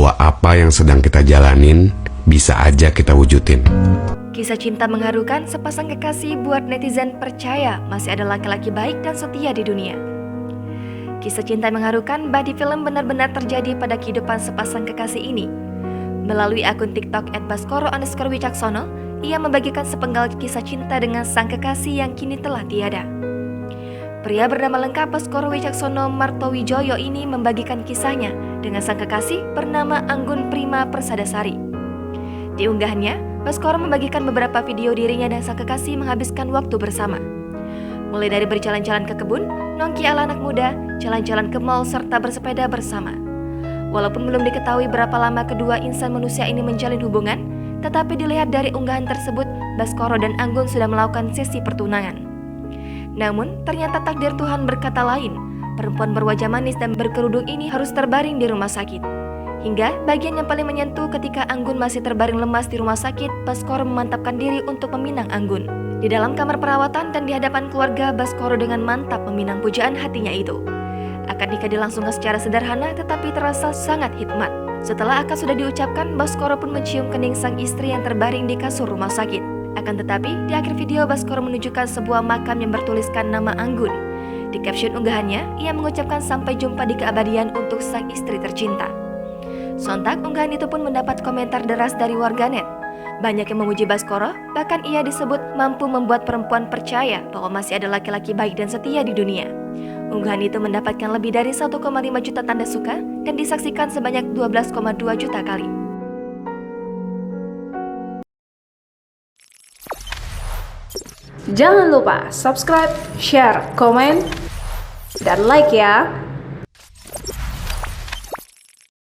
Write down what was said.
bahwa apa yang sedang kita jalanin bisa aja kita wujudin. Kisah cinta mengharukan sepasang kekasih buat netizen percaya masih ada laki-laki baik dan setia di dunia. Kisah cinta mengharukan bah di film benar-benar terjadi pada kehidupan sepasang kekasih ini. Melalui akun TikTok @baskoro_wicaksono, ia membagikan sepenggal kisah cinta dengan sang kekasih yang kini telah tiada. Pria bernama lengkap Baskoro Wicaksono Martowijoyo ini membagikan kisahnya dengan sang kekasih bernama Anggun Prima Persadasari. Di unggahannya, Baskoro membagikan beberapa video dirinya dan sang kekasih menghabiskan waktu bersama. Mulai dari berjalan-jalan ke kebun, nongki ala anak muda, jalan-jalan ke mall, serta bersepeda bersama. Walaupun belum diketahui berapa lama kedua insan manusia ini menjalin hubungan, tetapi dilihat dari unggahan tersebut, Baskoro dan Anggun sudah melakukan sesi pertunangan. Namun, ternyata takdir Tuhan berkata lain. Perempuan berwajah manis dan berkerudung ini harus terbaring di rumah sakit. Hingga bagian yang paling menyentuh ketika Anggun masih terbaring lemas di rumah sakit, Baskoro memantapkan diri untuk meminang Anggun. Di dalam kamar perawatan dan di hadapan keluarga, Baskoro dengan mantap meminang pujaan hatinya itu. Akad nikah dilangsungkan secara sederhana tetapi terasa sangat hikmat. Setelah akad sudah diucapkan, Baskoro pun mencium kening sang istri yang terbaring di kasur rumah sakit. Akan tetapi, di akhir video Baskoro menunjukkan sebuah makam yang bertuliskan nama Anggun. Di caption unggahannya, ia mengucapkan sampai jumpa di keabadian untuk sang istri tercinta. Sontak, unggahan itu pun mendapat komentar deras dari warganet. Banyak yang memuji Baskoro, bahkan ia disebut mampu membuat perempuan percaya bahwa masih ada laki-laki baik dan setia di dunia. Unggahan itu mendapatkan lebih dari 1,5 juta tanda suka dan disaksikan sebanyak 12,2 juta kali. Jangan lupa subscribe, share, komen, dan like ya!